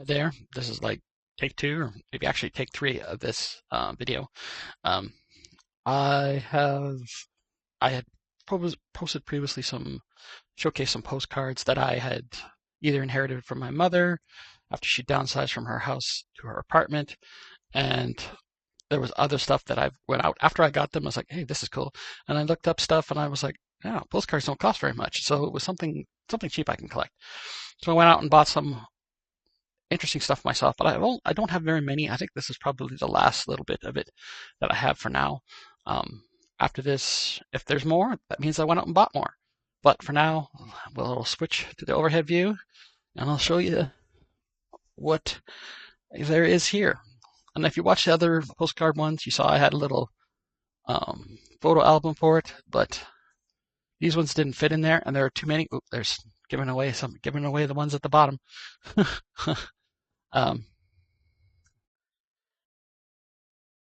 There. This is like take two, or maybe actually take three of this video. Um, I have I had posted previously showcase some postcards that I had either inherited from my mother after she downsized from her house to her apartment, and there was other stuff that I went out after I got them. I was like, hey, this is cool, and I looked up stuff, and I was like, yeah, postcards don't cost very much, so it was something cheap I can collect. So I went out and bought some interesting stuff myself, but I don't have very many. I think this is probably the last little bit of it that I have for now. Um, After this, if there's more, that means I went out and bought more. But for now, we'll switch to the overhead view, and I'll show you what there is here. And if you watch the other postcard ones, you saw I had a little photo album for it, but these ones didn't fit in there, and there are too many. Oop, there's giving away the ones at the bottom. um,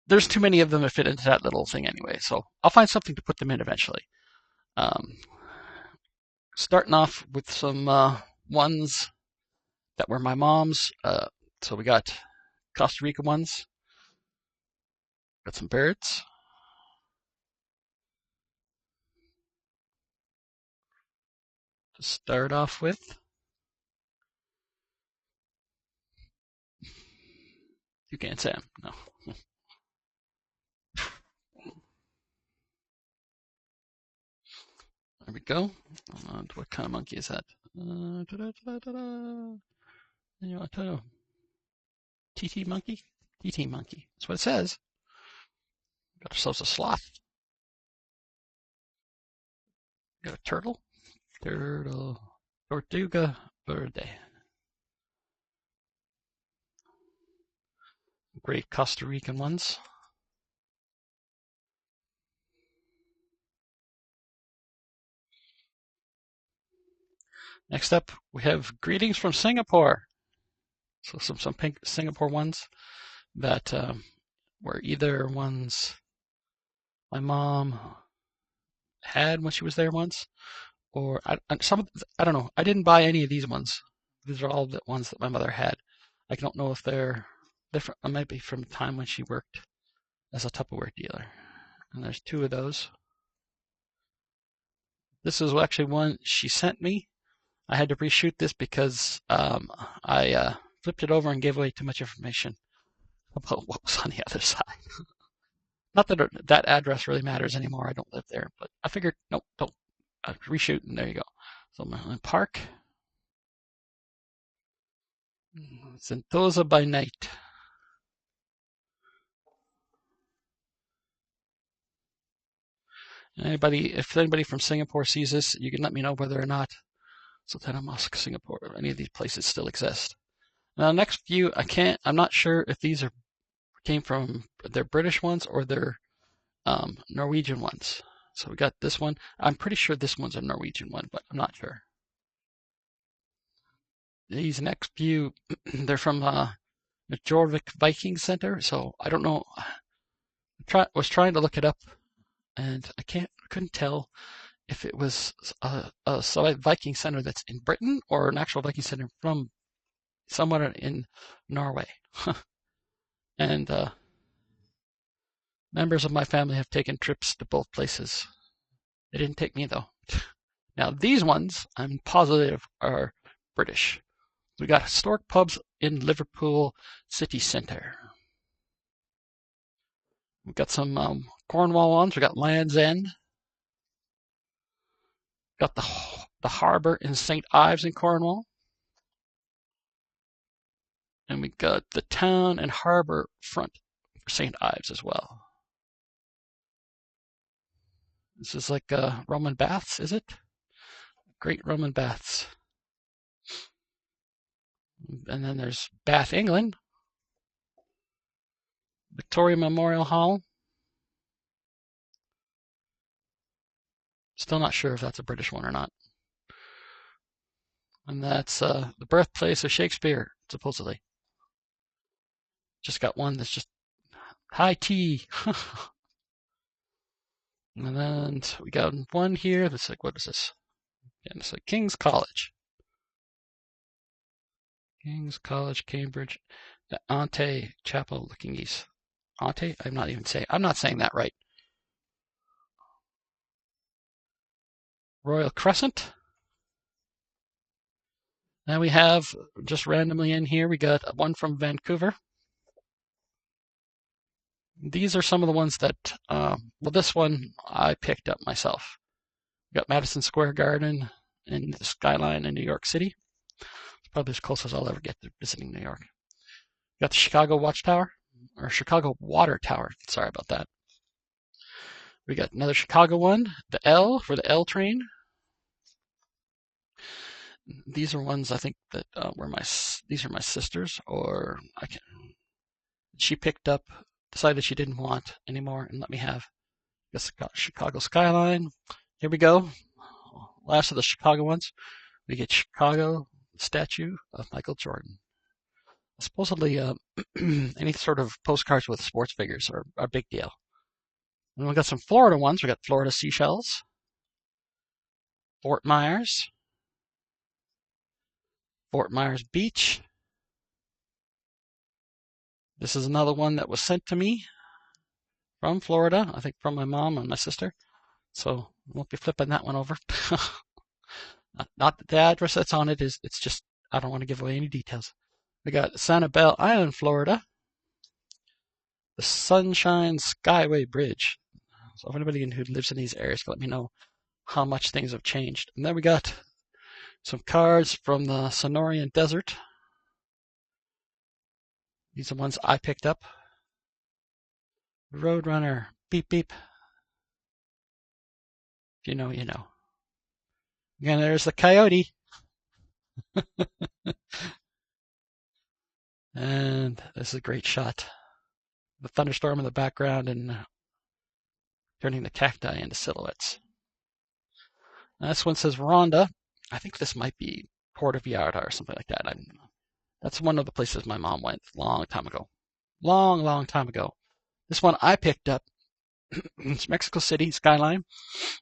there's too many of them to fit into that little thing anyway, so I'll find something to put them in eventually. Um, Starting off with some ones that were my mom's. So we got Costa Rica ones, got some birds. To start off with, you can't say them. No. There we go. What kind of monkey is that? TT monkey? TT monkey. That's what it says. Got ourselves a sloth. Got a turtle. Tortuga verde. Great Costa Rican ones. Next up, we have greetings from Singapore. So some pink Singapore ones that were either ones my mom had when she was there once, or I don't know. I didn't buy any of these ones. These are all the ones that my mother had. I don't know if they're different. It might be from the time when she worked as a Tupperware dealer. And there's two of those. This is actually one she sent me. I had to reshoot this because I flipped it over and gave away too much information about what was on the other side. Not that that address really matters anymore. I don't live there, but I figured, nope, don't. Reshoot, and there you go. So my park, Sentosa by night. If anybody from Singapore sees this, you can let me know whether or not Sultana Mosque, Singapore, or any of these places still exist. Now, next few, I'm not sure if these came from their British ones or their Norwegian ones. So we got this one. I'm pretty sure this one's a Norwegian one, but I'm not sure. These next few, they're from Jorvik Viking Center. So I don't know. Was trying to look it up, and couldn't tell if it was a Viking center that's in Britain or an actual Viking center from somewhere in Norway. And members of my family have taken trips to both places. They didn't take me though. Now these ones, I'm positive, are British. We got historic pubs in Liverpool city centre. We've got some Cornwall ones. We got Land's End. Got the harbour in St. Ives in Cornwall. And we got the town and harbour front for St. Ives as well. This is like Roman baths, is it? Great Roman baths. And then there's Bath, England. Victoria Memorial Hall. Still not sure if that's a British one or not. And that's the birthplace of Shakespeare, supposedly. Just got one that's just high tea. And then we got one here that's like, what is this? And it's like King's College. King's College, Cambridge, the Ante Chapel looking east. Ante? I'm not saying that right. Royal Crescent. Now we have, just randomly in here, we got one from Vancouver. These are some of the ones that, well, this one I picked up myself. We got Madison Square Garden and the skyline in New York City. It's probably as close as I'll ever get to visiting New York. We got the Chicago Watchtower, or Chicago Water Tower. Sorry about that. We got another Chicago one, the L for the L train. These are ones I think that these are my sisters, or she picked up, decided she didn't want anymore, and let me have the Chicago skyline. Here we go. Last of the Chicago ones. We get Chicago statue of Michael Jordan. Supposedly, any sort of postcards with sports figures are a big deal. And we got some Florida ones. We got Florida seashells, Fort Myers, Fort Myers Beach. This is another one that was sent to me from Florida, I think from my mom and my sister. So I won't be flipping that one over. Not that the address that's on it is, it's just, I don't want to give away any details. We got Sanibel Island, Florida. The Sunshine Skyway Bridge. So if anybody who lives in these areas can let me know how much things have changed. And then we got some cards from the Sonoran Desert. These are ones I picked up. Roadrunner, beep beep. If you know, you know. Again, there's the coyote. And this is a great shot. The thunderstorm in the background and turning the cacti into silhouettes. Now, this one says Rhonda. I think this might be Puerto Vallarta or something like that. That's one of the places my mom went a long time ago. Long time ago. This one I picked up. It's Mexico City skyline.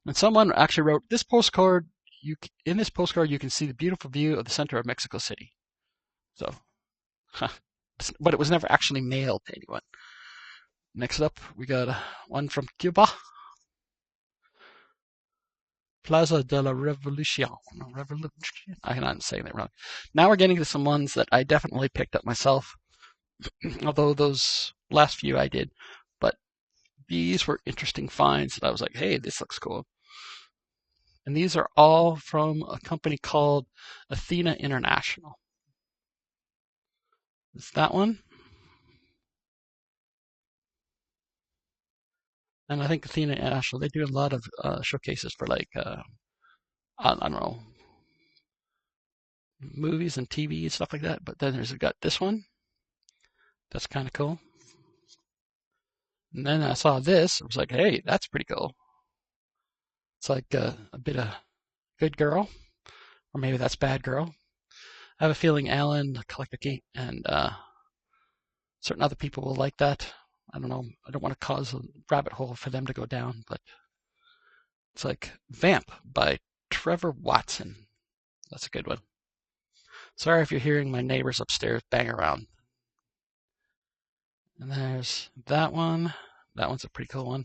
And someone actually wrote, this postcard, in this postcard you can see the beautiful view of the center of Mexico City. So, but it was never actually mailed to anyone. Next up, we got one from Cuba. Plaza de la Revolucion. I'm not saying that wrong. Now we're getting to some ones that I definitely picked up myself, although those last few I did. But these were interesting finds that I was like, hey, this looks cool. And these are all from a company called Athena International. It's that one. And I think Athena International, they do a lot of showcases for like, I don't know, movies and TV and stuff like that. But then there's got this one. That's kind of cool. And then I saw this. I was like, hey, that's pretty cool. It's like a bit of good girl, or maybe that's bad girl. I have a feeling Alan, Collector Key, and certain other people will like that. I don't know. I don't want to cause a rabbit hole for them to go down, but it's like Vamp by Trevor Watson. That's a good one. Sorry if you're hearing my neighbors upstairs bang around. And there's that one. That one's a pretty cool one.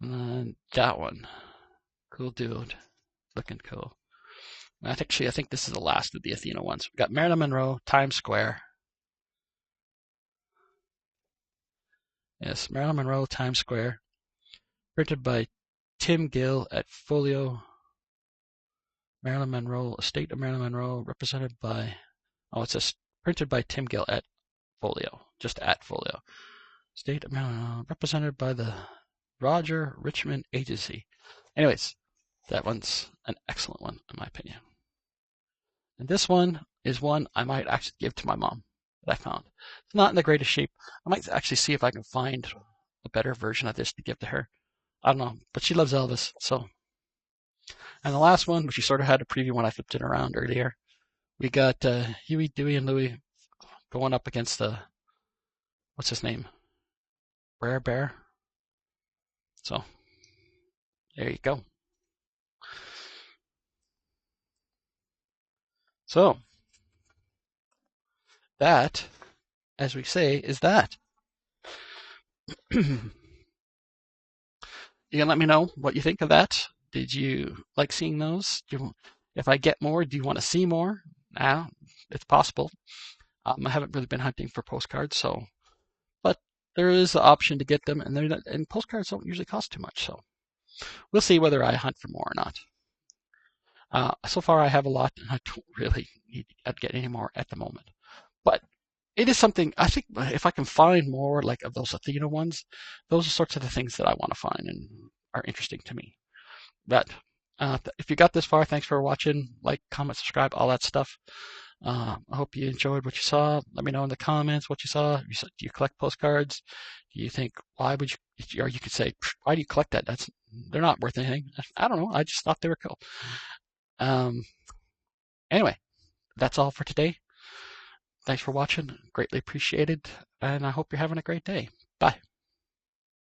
And then that one. Cool dude. Looking cool. I think this is the last of the Athena ones. We've got Marilyn Monroe, Times Square. Yes, Marilyn Monroe, Times Square. Printed by Tim Gill at Folio. Marilyn Monroe, Estate of Marilyn Monroe, represented by, it says printed by Tim Gill at Folio, just at Folio. Estate of Marilyn Monroe, represented by the Roger Richmond Agency. Anyways, that one's an excellent one, in my opinion. And this one is one I might actually give to my mom that I found. It's not in the greatest shape. I might actually see if I can find a better version of this to give to her. I don't know, but she loves Elvis, so. And the last one, which you sort of had a preview when I flipped it around earlier, we got Huey, Dewey, and Louie going up against what's his name? Brer Bear. So, there you go. So that, as we say, is that. You can let me know what you think of that. Did you like seeing those? If I get more, do you want to see more? Now, it's possible. I haven't really been hunting for postcards, so but there is the option to get them, and postcards don't usually cost too much. So we'll see whether I hunt for more or not. So far, I have a lot, and I don't really need to get any more at the moment. But it is something I think if I can find more like of those Athena ones, those are sorts of the things that I want to find and are interesting to me. But if you got this far, thanks for watching. Like, comment, subscribe, all that stuff. I hope you enjoyed what you saw. Let me know in the comments what you saw. Do you collect postcards? Do you think why would you? Or you could say, why do you collect that? They're not worth anything. I don't know. I just thought they were cool. Um, anyway, that's all for today. Thanks for watching. Greatly appreciated, and I hope you're having a great day. Bye.